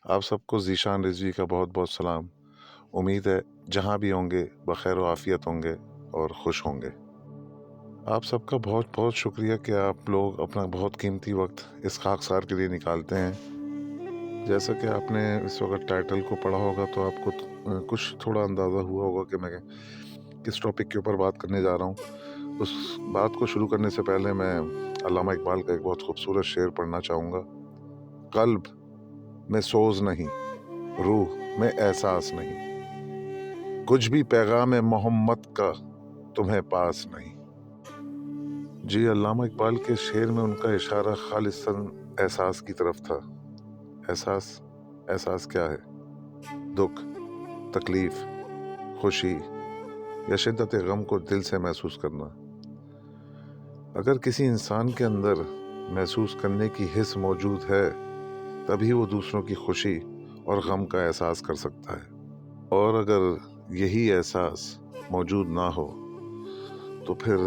आप सबको ज़ीशान रिज़वी का बहुत बहुत सलाम। उम्मीद है जहाँ भी होंगे बख़ैर व आफ़ियत होंगे और खुश होंगे। आप सबका बहुत बहुत शुक्रिया कि आप लोग अपना बहुत कीमती वक्त इस खाकसार के लिए निकालते हैं। जैसा कि आपने इस वक्त टाइटल को पढ़ा होगा तो आपको कुछ थोड़ा अंदाज़ा हुआ होगा कि मैं किस टॉपिक के ऊपर बात करने जा रहा हूँ। उस बात को शुरू करने से पहले मैं अल्लामा इकबाल का एक बहुत खूबसूरत शेर पढ़ना चाहूँगा। क़ल्ब में सोज़ नहीं, रूह में एहसास नहीं, कुछ भी पैगाम मोहम्मद का तुम्हें पास नहीं। जी, अल्लामा इकबाल के शेर में उनका इशारा खालिसन एहसास की तरफ था। एहसास क्या है? दुख, तकलीफ, खुशी या शिद्दत गम को दिल से महसूस करना। अगर किसी इंसान के अंदर महसूस करने की हिस्स मौजूद है तभी वो दूसरों की खुशी और गम का एहसास कर सकता है। और अगर यही एहसास मौजूद ना हो तो फिर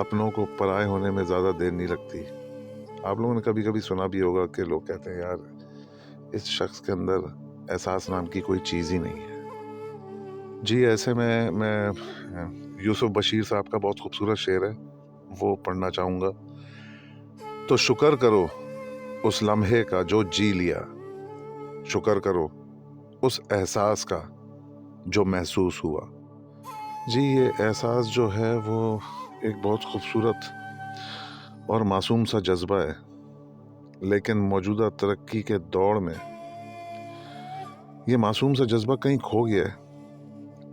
अपनों को पराए होने में ज़्यादा देर नहीं लगती। आप लोगों ने कभी कभी सुना भी होगा कि लोग कहते हैं यार इस शख्स के अंदर एहसास नाम की कोई चीज़ ही नहीं है। जी, ऐसे में मैं यूसुफ बशीर साहब का बहुत खूबसूरत शेर है, वो पढ़ना चाहूँगा। तो शुक्र करो उस लम्हे का जो जी लिया, शुक्र करो उस एहसास का जो महसूस हुआ। जी, ये एहसास जो है वो एक बहुत खूबसूरत और मासूम सा जज्बा है, लेकिन मौजूदा तरक्की के दौर में ये मासूम सा जज्बा कहीं खो गया है।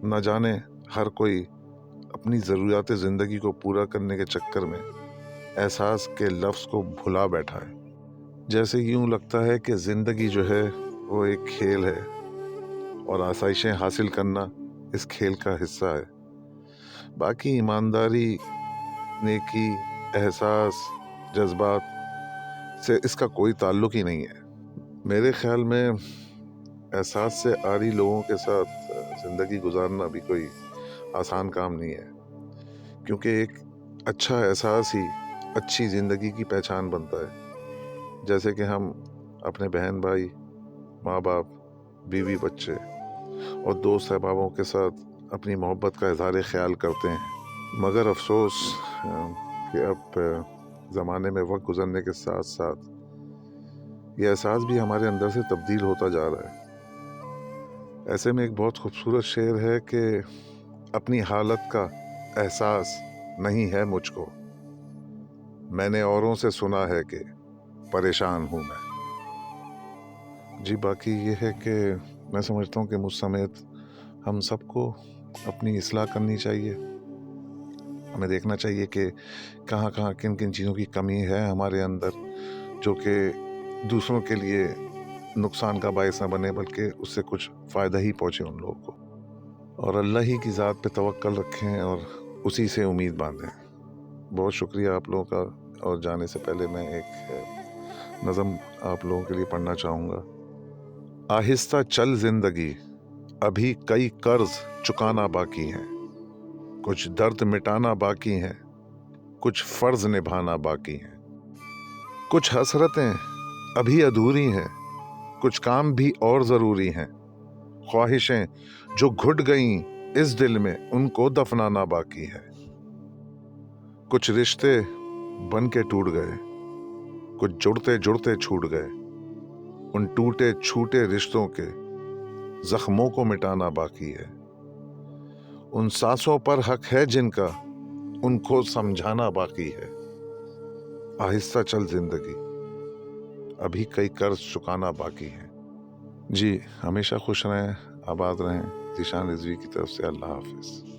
न जाने हर कोई अपनी ज़रूरियात ज़िंदगी को पूरा करने के चक्कर में एहसास के लफ्ज़ को भुला बैठा है। जैसे यूं लगता है कि ज़िंदगी जो है वो एक खेल है और आसाइशें हासिल करना इस खेल का हिस्सा है। बाकी ईमानदारी, नेकी, एहसास, जज्बात से इसका कोई ताल्लुक ही नहीं है। मेरे ख्याल में एहसास से आरी लोगों के साथ ज़िंदगी गुजारना भी कोई आसान काम नहीं है, क्योंकि एक अच्छा एहसास ही अच्छी ज़िंदगी की पहचान बनता है। जैसे कि हम अपने बहन भाई, माँ बाप, बीवी बच्चे और दोस्त अहबाबों के साथ अपनी मोहब्बत का इज़हार ख्याल करते हैं। मगर अफसोस कि अब ज़माने में वक्त गुजरने के साथ साथ ये एहसास भी हमारे अंदर से तब्दील होता जा रहा है। ऐसे में एक बहुत खूबसूरत शेर है कि अपनी हालत का एहसास नहीं है मुझको, मैंने औरों से सुना है कि परेशान हूँ मैं। जी, बाकी ये है कि मैं समझता हूँ कि मुझ समेत हम सबको अपनी इस्लाह करनी चाहिए। हमें देखना चाहिए कि कहाँ कहाँ किन किन चीज़ों की कमी है हमारे अंदर, जो कि दूसरों के लिए नुकसान का बायस ना बने, बल्कि उससे कुछ फ़ायदा ही पहुँचे उन लोगों को। और अल्लाह ही की ज़ात पे तवक्कल रखें और उसी से उम्मीद बांधें। बहुत शुक्रिया आप लोगों का। और जाने से पहले मैं एक नज़म आप लोगों के लिए पढ़ना चाहूँगा। आहिस्ता चल ज़िंदगी, अभी कई कर्ज चुकाना बाकी हैं, कुछ दर्द मिटाना बाकी हैं, कुछ फ़र्ज निभाना बाकी हैं, कुछ हसरतें अभी अधूरी हैं, कुछ काम भी और ज़रूरी हैं, ख्वाहिशें जो घुट गईं इस दिल में उनको दफनाना बाकी है। कुछ रिश्ते बन के टूट गए, कुछ जुड़ते जुड़ते छूट गए, उन टूटे छूटे रिश्तों के जख्मों को मिटाना बाकी है। उन सांसों पर हक है जिनका उनको समझाना बाकी है। आहिस्ता चल जिंदगी, अभी कई कर्ज चुकाना बाकी है। जी, हमेशा खुश रहें, आबाद रहें। ज़ीशान रिज़वी की तरफ से अल्लाह हाफिज़।